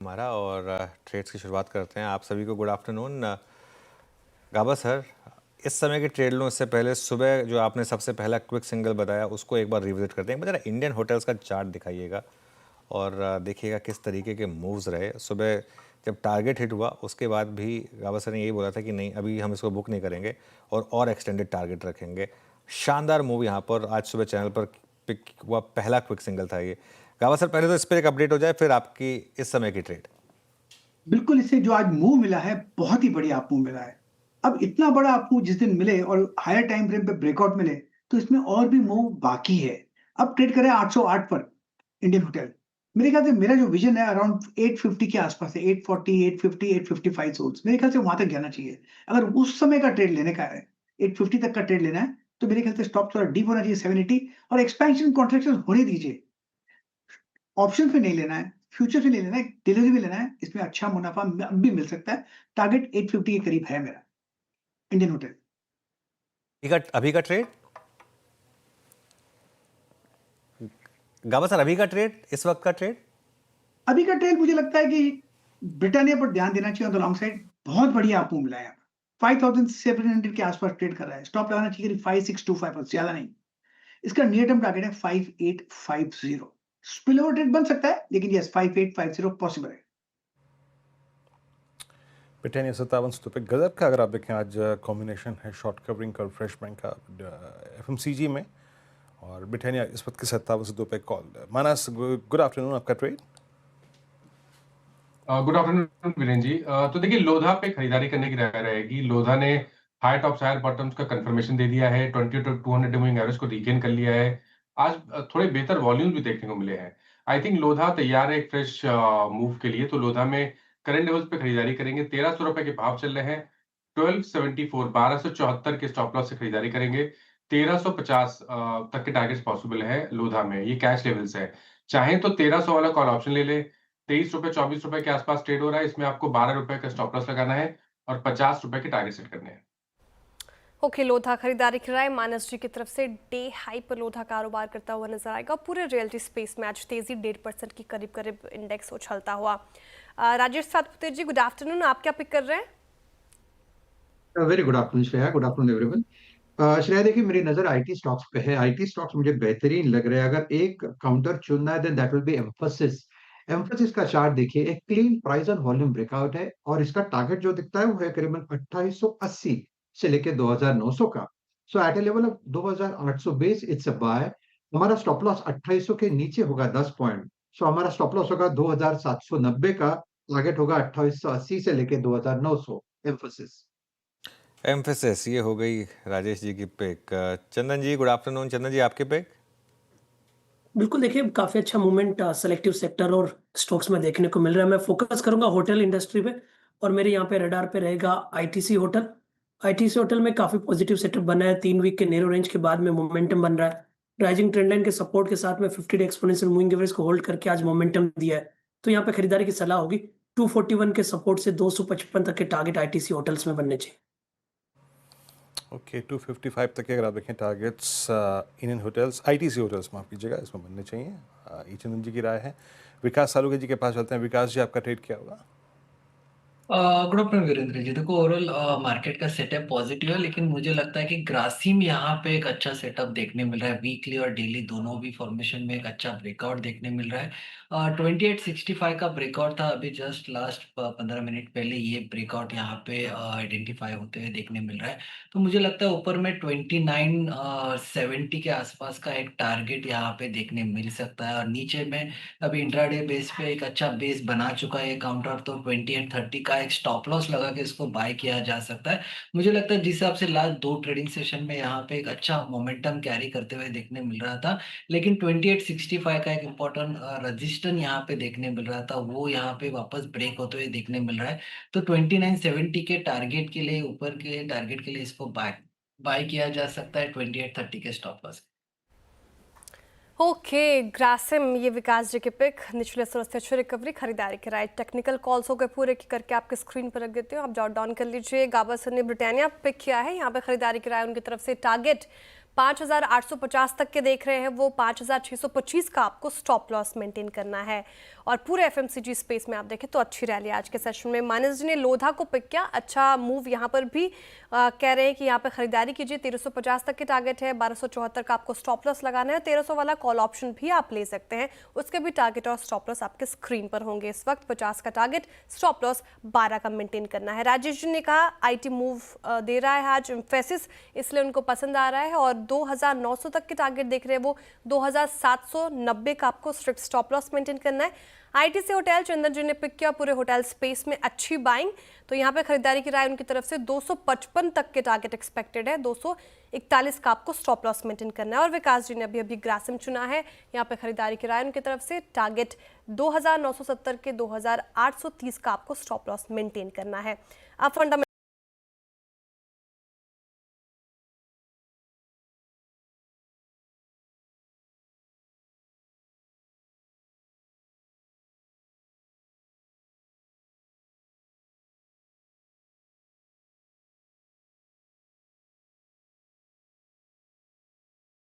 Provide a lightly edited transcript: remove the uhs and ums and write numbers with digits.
हमारा और ट्रेड्स की शुरुआत करते हैं। आप सभी को गुड आफ्टरनून। गाबा सर, इस समय के ट्रेड लो इससे पहले सुबह जो आपने सबसे पहला क्विक सिंगल बताया उसको एक बार रिविजिट करते हैं। जरा इंडियन होटल्स का चार्ट दिखाइएगा और देखिएगा किस तरीके के मूव्स रहे। सुबह जब टारगेट हिट हुआ उसके बाद भी गाबा सर ने यही बोला था कि नहीं, अभी हम इसको बुक नहीं करेंगे और एक्सटेंडेड टारगेट रखेंगे। शानदार मूव यहाँ पर आज सुबह चैनल पर पिक हुआ पहला क्विक सिंगल था ये। गाबा सर, पहले तो इस पर एक अपडेट हो जाए, फिर आपकी इस समय की ट्रेड। बिल्कुल, इससे जो आज मूव मिला है बहुत ही बढ़िया अप मूव मिला है। अब इतना बड़ा अप मूव जिस दिन मिले और हायर टाइम फ्रेम पे ब्रेकआउट मिले तो इसमें और भी मूव बाकी है। अब ट्रेड करें 808 पर इंडियन होटल। मेरे ख्याल से मेरा जो विजन है अराउंड 850 के आसपास है। 840, 850, 855 जोन्स मेरे ख्याल से वहां तक जाना चाहिए। अगर उस समय का ट्रेड लेने का है, 850 तक का ट्रेड लेना है, तो मेरे ख्याल से स्टॉप थोड़ा डीप होना चाहिए 780 और एक्सपेंशन कॉन्ट्रैक्शन होने दीजिए। ऑप्शन पे नहीं लेना है, फ्यूचर पे नहीं लेना है, डिलीवरी में लेना है। इसमें अच्छा मुनाफा भी मिल सकता है। टारगेट 850 के करीब है मेरा इंडियन होटल। अभी का ट्रेड गाबा सर, अभी का ट्रेड, इस वक्त का ट्रेड। अभी का ट्रेड मुझे लगता है कि ब्रिटानिया पर ध्यान देना चाहिए। ऑन द लॉन्ग साइड बहुत बढ़िया आपको मिला है यहाँ पर। 5700 के आसपास ट्रेड कर रहा है। स्टॉप लगाना चाहिए 5625 पर, ज्यादा नहीं। इसका नियर टर्म टारगेट है 5850। स्पिल ओवर ट्रेड बन सकता है, लेकिन यस 5850 पॉसिबल है। ब्रिटानिया 57 पे गजब का अगर आप देखें आज कॉम्बिनेशन है शॉर्ट कवरिंग का फ्रेश बैंक का एफएमसीजी में, और ब्रिटानिया इस वक्त के 57 पे कॉल। मानस, गुड आफ्टरनून, आपका ट्रेड। गुड आफ्टरनून वीरेन जी। तो देखिए, लोधा पे खरीदारी करने की राय रहेगी। लोधा ने हाई टॉप्स हायर बॉटम्स का कंफर्मेशन दे दिया है। 20 to 200 मूविंग एवरेज को रीगेन कर लिया है। आज थोड़े बेहतर वॉल्यूम भी देखने को मिले हैं। आई थिंक लोधा तैयार है एक फ्रेश मूव के लिए। तो लोधा में करंट लेवल्स पे खरीदारी करेंगे। 1300 रुपए के भाव चल रहे हैं। 1274 1274 के स्टॉप लॉस से खरीदारी करेंगे। 1350 तक के टारगेट्स पॉसिबल है लोधा में। ये कैश लेवल्स है। चाहे तो 1300 वाला कॉल ऑप्शन ले ले। 23 रुपए 24 रुपए के आसपास ट्रेड हो रहा है। इसमें आपको 12 रुपए का स्टॉप लॉस लगाना है और 50 रुपए के टारगेट सेट करने हैं। ओके, लोधा खरीदारी कर रहा है मानस जी की तरफ से। डे हाई पर लोधा कारोबार करता हुआ नजर आएगा। पूरे रियल्टी स्पेस में आज तेजी 1.5% की करीब करीब इंडेक्स उछलता हुआ। राजेश सातपुते जी, गुड आफ्टरनून। आप क्या पिक कर रहे हैं? Very good afternoon Shreya, good afternoon everyone. Shreya, देखिए मेरी नजर आईटी स्टॉक्स पे है। आईटी स्टॉक्स मुझे बेहतरीन लग रहे हैं। अगर एक काउंटर चुनना है then that will be Mphasis. Mphasis का चार्ट देखिए, एक clean price on volume breakout है और इसका टारगेट जो दिखता है वो है करीबन 2880 से लेके 2900 का। So at a level of 2820 it's a buy. हमारा स्टॉप लॉस 2800 के नीचे होगा 10 पॉइंट। सो हमारा स्टॉप लॉस होगा 2790 का। टारगेट होगा 2880 से लेके 2900। एम्फोसिस। एम्फेसिस ये हो गई राजेश जी की पिक। चंदन जी, गुड आफ्टरनून। चंदन जी, आपके पिक। बिल्कुल, देखिए काफी अच्छा मूवमेंट सेलेक्टिव सेक्टर और स्टॉक्स में देखने को मिल रहा है। मैं फोकस करूंगा होटल इंडस्ट्री पे और मेरे यहाँ पे रडार पे रहेगा आईटीसी होटल। आईटीसी होटल में काफी पॉजिटिव सेटअप बना है। 3 वीक के नैरो रेंज के बाद में मोमेंटम बन रहा है। राइजिंग ट्रेंड लाइन के सपोर्ट के साथ में 50 डे एक्सपोनेंशियल मूविंग एवरेज को होल्ड करके आज मोमेंटम दिया है। तो यहाँ पे खरीदारी की सलाह होगी। 241 के सपोर्ट से 255 तक के टारगेट आईटीसी होटल्स में बनने चाहिए। ओके, 255 तक के अगर आप देखें targets Indian hotels, ITC hotels माफ कीजिएगा, इसमें बनने चाहिए। ये चंदन जी की राय है। विकास सालुके जी के पास चलते हैं। विकास जी, आपका ट्रेड क्या होगा? Good afternoon Virendra ji. देखो, ओवरऑल मार्केट का सेटअप पॉजिटिव है, लेकिन मुझे लगता है कि ग्रासिम यहाँ पे एक अच्छा सेटअप देखने मिल रहा है। वीकली और डेली दोनों भी फॉर्मेशन में एक अच्छा ब्रेकआउट देखने मिल रहा है। 2865 का ब्रेकआउट था अभी जस्ट लास्ट 15 मिनट पहले। ये ब्रेकआउट यहाँ पे आइडेंटिफाई होते हुए देखने मिल रहा है। तो मुझे लगता है ऊपर में 2970 के आसपास का एक टारगेट यहाँ पे देखने मिल सकता है। और नीचे में अभी इंट्राडे बेस पे एक अच्छा बेस बना चुका है ये काउंटर। तो 2830 का एक स्टॉप लॉस लगा के इसको बाय किया जा सकता है। मुझे लगता है जिस हिसाब से लास्ट 2 ट्रेडिंग सेशन में यहाँ पे एक अच्छा मोमेंटम कैरी करते हुए देखने मिल रहा था, लेकिन 2865 का एक इम्पोर्टेंट रजिस्टर यहाँ पे देखने मिल रहा था, वो यहाँ पे वापस ब्रेक होते हुए देखने मिल रहा है। तो 2970 के टारगेट के लिए, ऊपर के टारगेट के लिए इसको बाय बाय किया जा सकता है 2830 के स्टॉप लॉस। ओके, ग्रासिम ये विकास जी के पिक। निचले स्तर से अच्छी रिकवरी, खरीदारी कराए। टेक्निकल कॉल्स हो गए पूरे करके आपके स्क्रीन पर रख देती हूँ, आप जॉट डाउन कर लीजिए। गाबा सर ने ब्रिटानिया पिक किया है, यहाँ पे खरीदारी कराए। उनकी तरफ से टारगेट 5,850 तक के देख रहे हैं, वो 5,625 का आपको स्टॉप लॉस मेंटेन करना है। और पूरे एफएमसीजी स्पेस में आप देखें तो अच्छी रैली आज के सेशन में। मानस जी ने लोधा को पिक किया, अच्छा मूव यहाँ पर भी कह रहे हैं कि यहाँ पे खरीदारी कीजिए। 1350 तक के टारगेट है, 1274 का आपको स्टॉप लॉस लगाना है। 1300 वाला कॉल ऑप्शन भी आप ले सकते हैं, उसके भी टारगेट और स्टॉप लॉस आपके स्क्रीन पर होंगे। इस वक्त 50 का टारगेट, स्टॉप लॉस 12 का मेंटेन करना है। राजेश जी ने कहा आईटी मूव दे रहा है आज एम्फेसिस, इसलिए उनको पसंद आ रहा है। और 2900 तक के टारगेट देख रहे हैं, वो 2790 का आपको स्ट्रिक्ट स्टॉप लॉस मेंटेन करना है। आईटीसी होटल चंदन जी ने पिक किया, पूरे होटल स्पेस में अच्छी बाइंग, तो यहाँ पे खरीदारी की राय उनकी तरफ से 255 तक के टारगेट एक्सपेक्टेड है, 241 का आपको स्टॉप लॉस मेंटेन करना है। और विकास जी ने अभी ग्रासिम चुना है, यहाँ पे खरीदारी की राय उनकी तरफ से टारगेट 2970 के 2830 का आपको स्टॉप लॉस मेंटेन करना है। अब फंडामेंटल